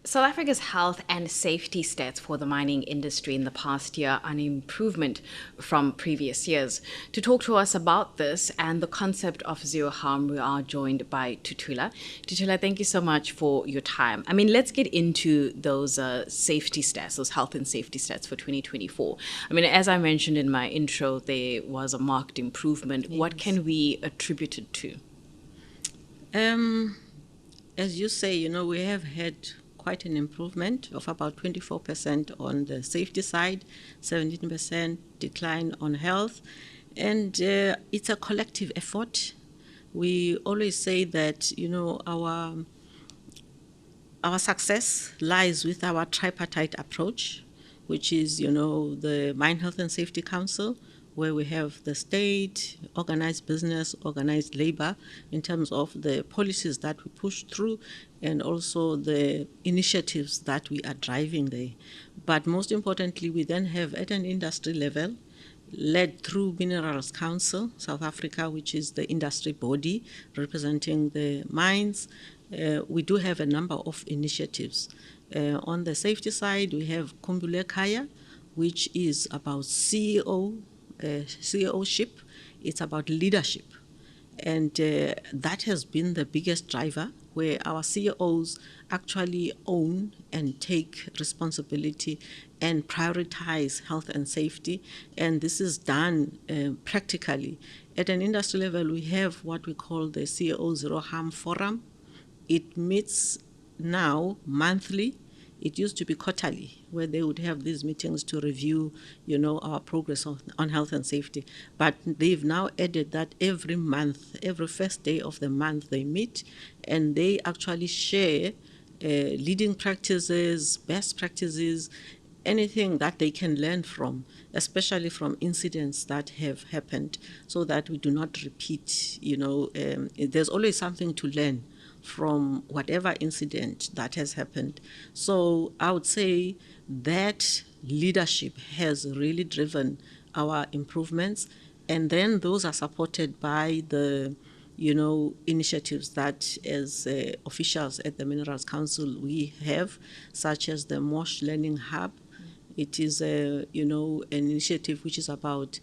South Africa's health and safety stats for the mining industry in the past year are an improvement from previous years. To talk to us about this and the concept of zero harm, we are joined by Thuthula. Thuthula, thank you so much for your time. Let's get into those safety stats, those health and safety stats for 2024. As I mentioned in my intro, there was a marked improvement. Yes. What can we attribute it to? As you say, we have had quite an improvement of about 24% on the safety side, 17% decline on health, and it's a collective effort. We always say that our success lies with our tripartite approach, which is the Mine Health and Safety Council, where we have the state, organized business, organized labor, in terms of the policies that we push through and also the initiatives that we are driving there. But most importantly, we then have at an industry level, led through Minerals Council, South Africa, which is the industry body representing the mines. We do have a number of initiatives. On the safety side, we have Khumbule Khaya, which is about CEOship. It's about leadership. And that has been the biggest driver, where our CEOs actually own and take responsibility and prioritize health and safety. And this is done practically. At an industry level, we have what we call the CEO Zero Harm Forum. It meets now monthly. It used to be quarterly, where they would have these meetings to review, our progress on health and safety. But they've now added that every month, every first day of the month, they meet and they actually share leading practices, best practices, anything that they can learn from, especially from incidents that have happened, so that we do not repeat. There's always something to learn from whatever incident that has happened. So I would say that leadership has really driven our improvements. And then those are supported by the, initiatives that as officials at the Minerals Council we have, such as the MOSH Learning Hub. It is an initiative which is about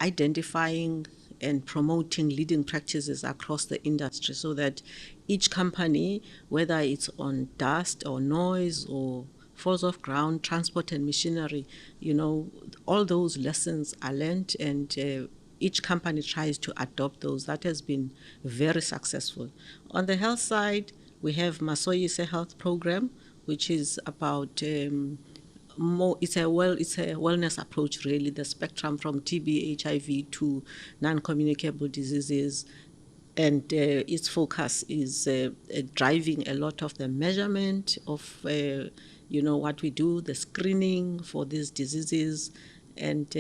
identifying and promoting leading practices across the industry, so that each company, whether it's on dust or noise or force of ground, transport and machinery, all those lessons are learned, and each company tries to adopt those. That has been very successful. On the health side, we have Masoyise Health Program, which is about it's a wellness approach, really, the spectrum from TB, HIV to non-communicable diseases, and its focus is driving a lot of the measurement of what we do, the screening for these diseases, and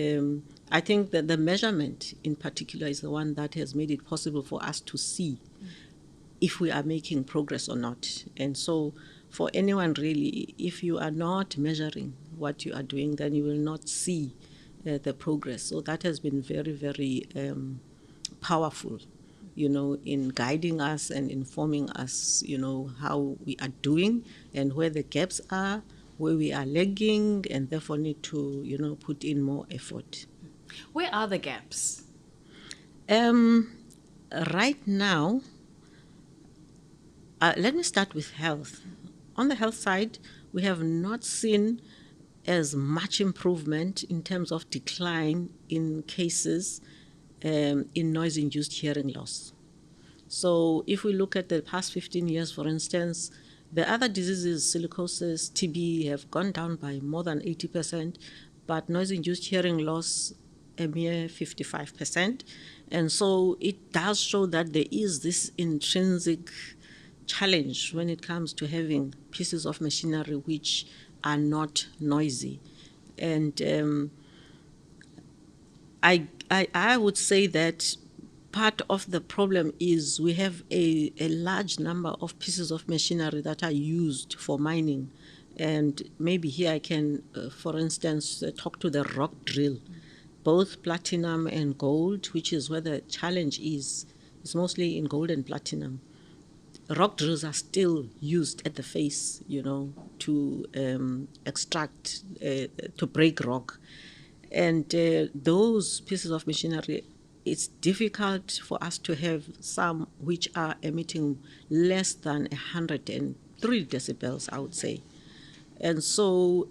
I think that the measurement in particular is the one that has made it possible for us to see if we are making progress or not. And so for anyone really, if you are not measuring what you are doing, then you will not see the progress. So that has been very, very powerful, in guiding us and informing us, how we are doing and where the gaps are, where we are lagging, and therefore need to, put in more effort. Where are the gaps? Right now, let me start with health. On the health side, we have not seen as much improvement in terms of decline in cases in noise-induced hearing loss. So if we look at the past 15 years, for instance, the other diseases, silicosis, TB, have gone down by more than 80%, but noise-induced hearing loss, a mere 55%. And so it does show that there is this intrinsic challenge when it comes to having pieces of machinery which are not noisy. And I would say that part of the problem is we have a large number of pieces of machinery that are used for mining. And maybe here I can, for instance, talk to the rock drill, both platinum and gold, which is where the challenge is. It's mostly in gold and platinum. rock drills are still used at the face, to extract, to break rock. And those pieces of machinery, it's difficult for us to have some which are emitting less than 103 decibels, I would say. And so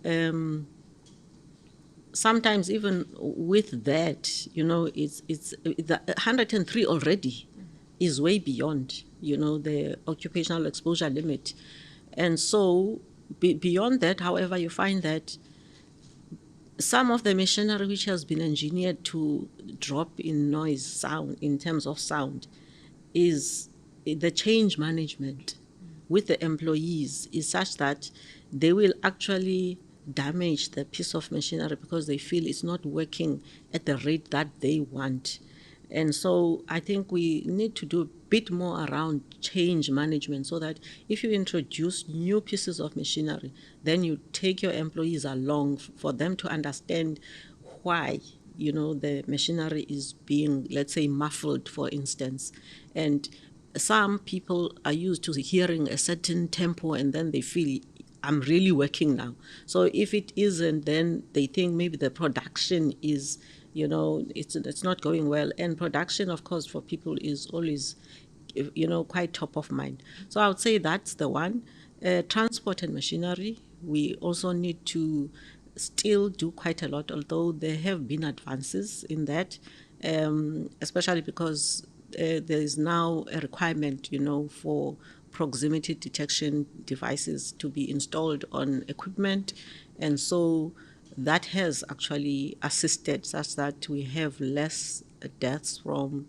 sometimes even with that, it's the 103 already is way beyond, the occupational exposure limit. And so beyond that, however, you find that some of the machinery which has been engineered to drop in noise, sound, in terms of sound, is the change management with the employees is such that they will actually damage the piece of machinery because they feel it's not working at the rate that they want. And so I think we need to do a bit more around change management so that if you introduce new pieces of machinery, then you take your employees along for them to understand why, the machinery is being, let's say, muffled, for instance. And some people are used to hearing a certain tempo and then they feel I'm really working now. So if it isn't, then they think maybe the production is, it's not going well. And production, of course, for people is always, quite top of mind. So I would say that's the one. Transport and machinery, we also need to still do quite a lot, although there have been advances in that, especially because there is now a requirement, for proximity detection devices to be installed on equipment. And so that has actually assisted such that we have less deaths from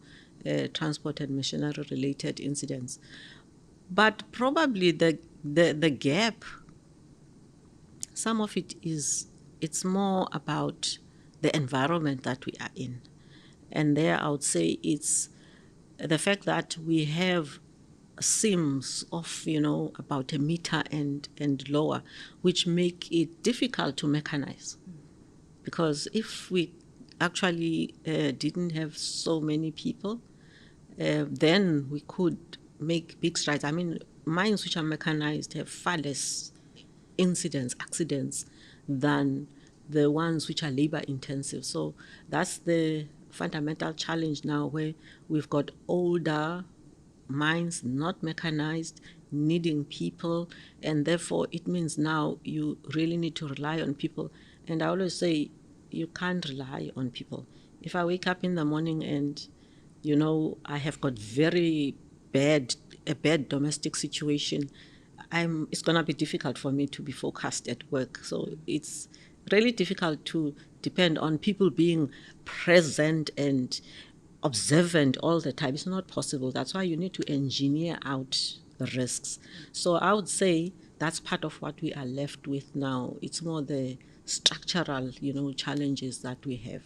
transport and machinery related incidents. But probably the gap, some of it's more about the environment that we are in. And there I would say it's the fact that we have seams of, about a meter and lower, which make it difficult to mechanize. Because if we actually didn't have so many people, then we could make big strides. I mean, mines which are mechanized have far less accidents, than the ones which are labor intensive. So that's the fundamental challenge now, where we've got older mines, not mechanized, needing people, and therefore it means now you really need to rely on people. And I always say you can't rely on people. If I wake up in the morning and I have got a bad domestic situation, it's gonna be difficult for me to be focused at work. So it's really difficult to depend on people being present and observant all the time. It's not possible. That's why you need to engineer out the risks. So I would say that's part of what we are left with now. It's more the structural, challenges that we have.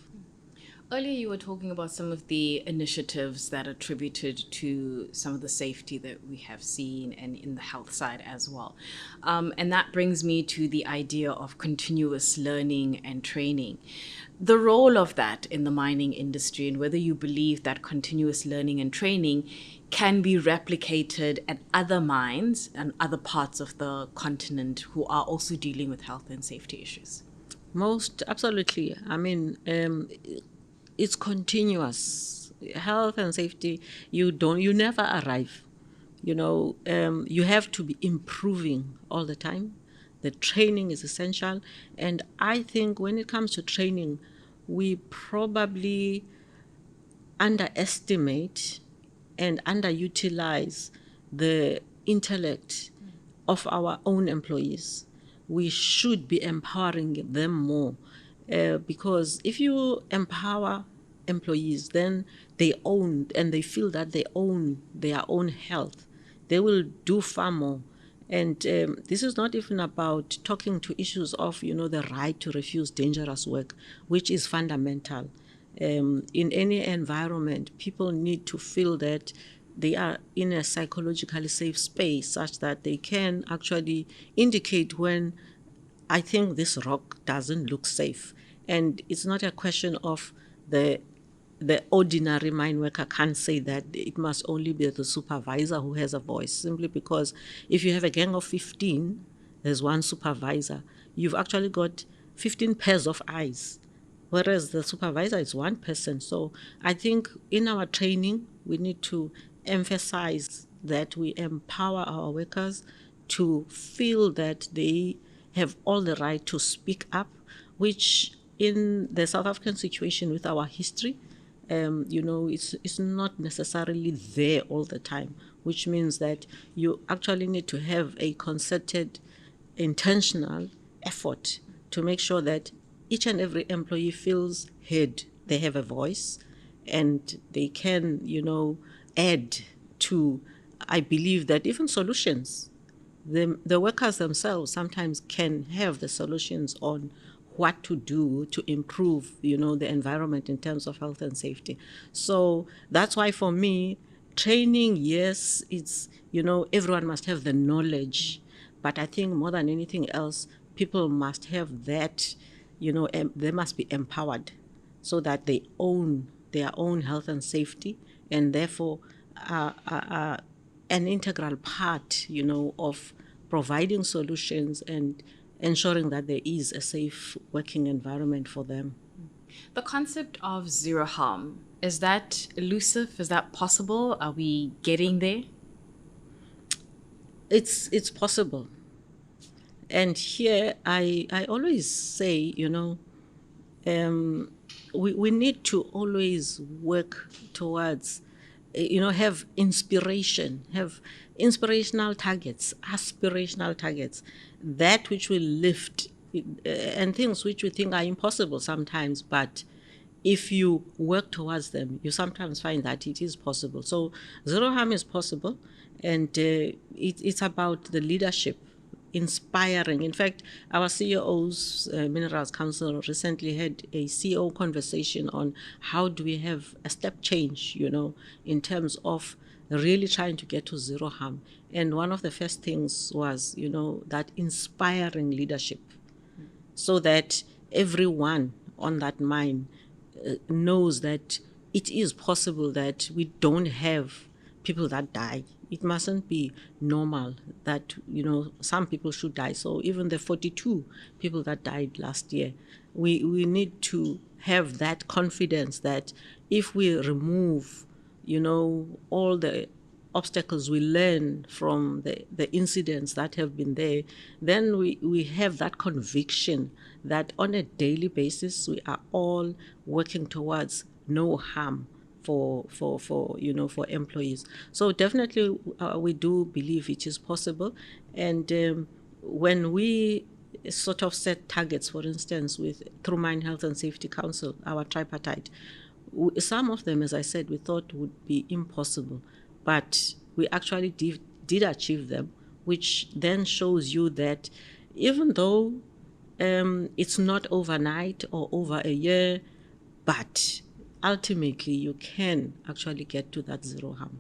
Earlier, you were talking about some of the initiatives that are attributed to some of the safety that we have seen and in the health side as well. And that brings me to the idea of continuous learning and training. The role of that in the mining industry, and whether you believe that continuous learning and training can be replicated at other mines and other parts of the continent who are also dealing with health and safety issues. Most absolutely. I mean, it's continuous. Health and safety, you never arrive. You have to be improving all the time. The training is essential. And I think when it comes to training, we probably underestimate and underutilize the intellect of our own employees. We should be empowering them more, because if you empower employees, then they own and they feel that they own their own health. They will do far more. And this is not even about talking to issues of, the right to refuse dangerous work, which is fundamental. In any environment, people need to feel that they are in a psychologically safe space such that they can actually indicate when I think this rock doesn't look safe. And it's not a question of the the ordinary mine worker can't say that. It must only be the supervisor who has a voice, simply because if you have a gang of 15, there's one supervisor. You've actually got 15 pairs of eyes, whereas the supervisor is one person. So I think in our training, we need to emphasize that we empower our workers to feel that they have all the right to speak up, which in the South African situation with our history, it's not necessarily there all the time, which means that you actually need to have a concerted, intentional effort to make sure that each and every employee feels heard, they have a voice, and they can, add to, I believe that even solutions. The workers themselves sometimes can have the solutions on what to do to improve, the environment in terms of health and safety. So that's why for me, training, yes, it's, everyone must have the knowledge. But I think more than anything else, people must have that, they must be empowered so that they own their own health and safety, and therefore are an integral part, of providing solutions and ensuring that there is a safe working environment for them. The concept of zero harm, is that elusive? Is that possible? Are we getting there? It's possible. And here I always say, we need to always work towards, have inspirational targets, aspirational targets, that which will lift, and things which we think are impossible sometimes, but if you work towards them, you sometimes find that it is possible. So zero harm is possible, and it's about the leadership, inspiring. In fact, our CEO's Minerals Council recently had a CEO conversation on how do we have a step change, in terms of really trying to get to zero harm. And one of the first things was, that inspiring leadership, so that everyone on that mine knows that it is possible, that we don't have people that die. It mustn't be normal that, some people should die. So even the 42 people that died last year, we need to have that confidence that if we remove, all the obstacles we learn from the incidents that have been there, then we have that conviction that on a daily basis we are all working towards no harm for employees. So definitely we do believe it is possible. And when we sort of set targets, for instance, through Mine Health and Safety Council, our tripartite, some of them, as I said, we thought would be impossible, but we actually did achieve them, which then shows you that even though it's not overnight or over a year, but ultimately you can actually get to that zero harm.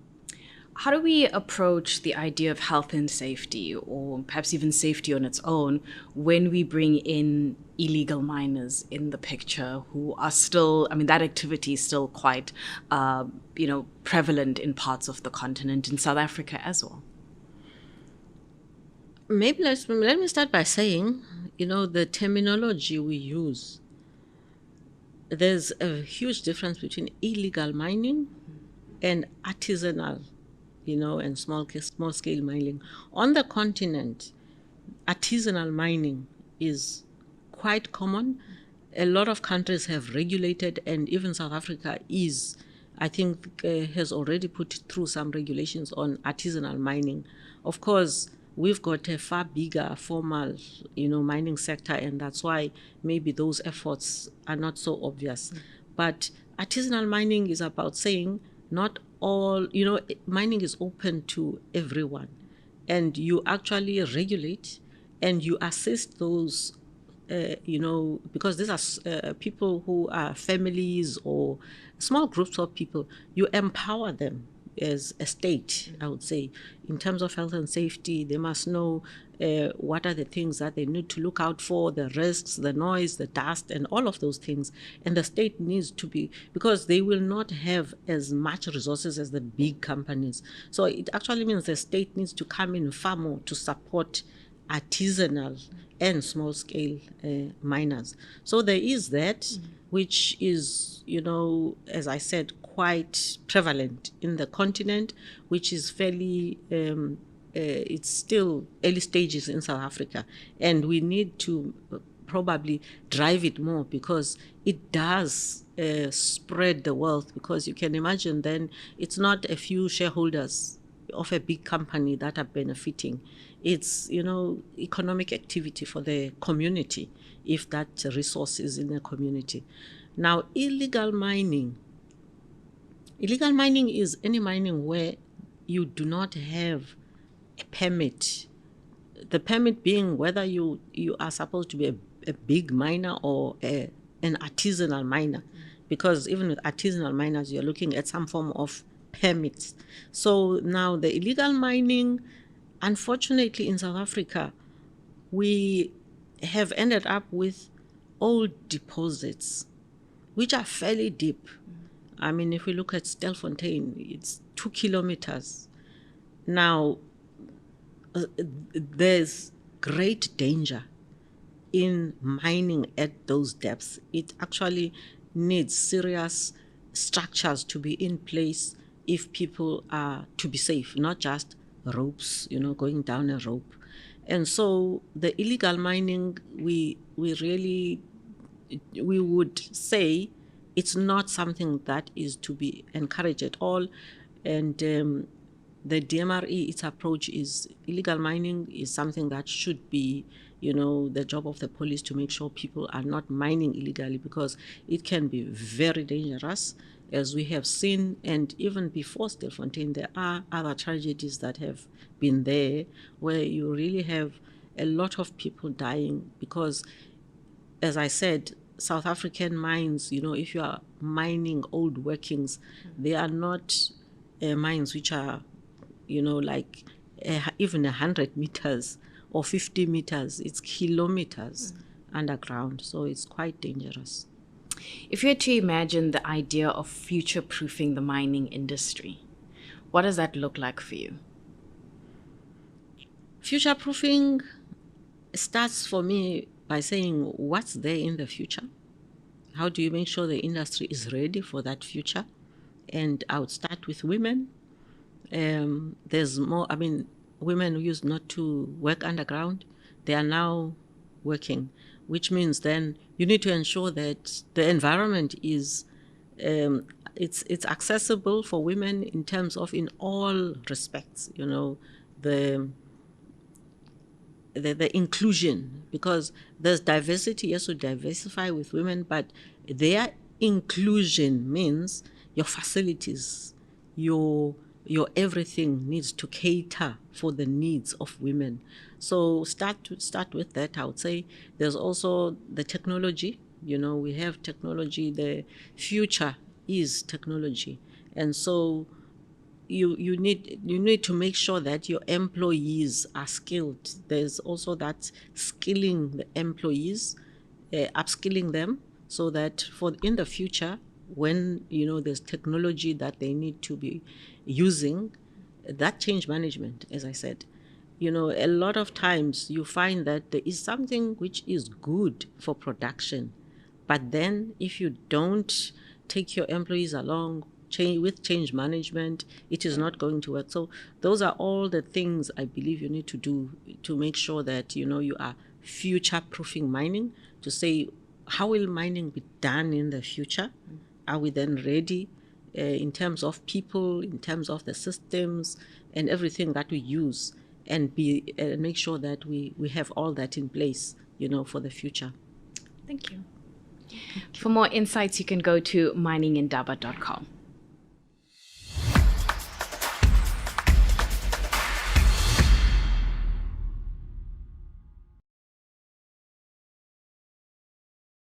How do we approach the idea of health and safety, or perhaps even safety on its own, when we bring in illegal miners in the picture who are still, that activity is still quite, prevalent in parts of the continent, in South Africa as well? Maybe let me start by saying, the terminology we use, there's a huge difference between illegal mining and artisanal, and small-scale mining. On the continent, artisanal mining is quite common. A lot of countries have regulated, and even South Africa has already put through some regulations on artisanal mining. Of course, we've got a far bigger formal, mining sector, and that's why maybe those efforts are not so obvious. But artisanal mining is about saying not all, mining is open to everyone, and you actually regulate and you assist those, because these are people who are families or small groups of people. You empower them as a state, I would say, in terms of health and safety. They must know what are the things that they need to look out for, the risks, the noise, the dust, and all of those things. And the state needs to be, because they will not have as much resources as the big companies. So it actually means the state needs to come in far more to support artisanal and small-scale miners. So there is that, which is, as I said, quite prevalent in the continent, which is fairly, it's still early stages in South Africa. And we need to probably drive it more, because it does spread the wealth, because you can imagine then it's not a few shareholders of a big company that are benefiting. It's, economic activity for the community, if that resource is in the community. Now, illegal mining is any mining where you do not have a permit. The permit being whether you are supposed to be a big miner or an artisanal miner, because even with artisanal miners, you're looking at some form of permits. So now the illegal mining, unfortunately in South Africa, we have ended up with old deposits, which are fairly deep. I mean, if we look at Stelfontein, it's 2 kilometers. Now, there's great danger in mining at those depths. It actually needs serious structures to be in place if people are to be safe, not just ropes, going down a rope. And so the illegal mining, we would say it's not something that is to be encouraged at all. And the DMRE, its approach is illegal mining is something that should be, the job of the police to make sure people are not mining illegally, because it can be very dangerous, as we have seen. And even before Stelfontein, there are other tragedies that have been there, where you really have a lot of people dying, because, as I said, South African mines, if you are mining old workings, they are not mines which are, like even 100 meters or 50 meters. It's kilometers underground. So it's quite dangerous. If you had to imagine the idea of future-proofing the mining industry, what does that look like for you? Future-proofing starts for me by saying what's there in the future. How do you make sure the industry is ready for that future? And I would start with women. There's more, women who used not to work underground, they are now working, which means then you need to ensure that the environment is, it's accessible for women in terms of, in all respects, the inclusion, because there's diversity. Yes, we diversify with women, but their inclusion means your facilities, your everything needs to cater for the needs of women. So start with that. I would say there's also the technology. We have technology. The future is technology, and so you need to make sure that your employees are skilled. There's also that skilling the employees, upskilling them, so that for in the future, when there's technology that they need to be using, that change management, as I said, a lot of times you find that there is something which is good for production, but then if you don't take your employees along with change management, it is not going to work. So those are all the things I believe you need to do to make sure that you are future-proofing mining, to say, how will mining be done in the future? Are we then ready in terms of people, in terms of the systems and everything that we use, and make sure that we have all that in place, for the future. Thank you. For more insights, you can go to miningindaba.com.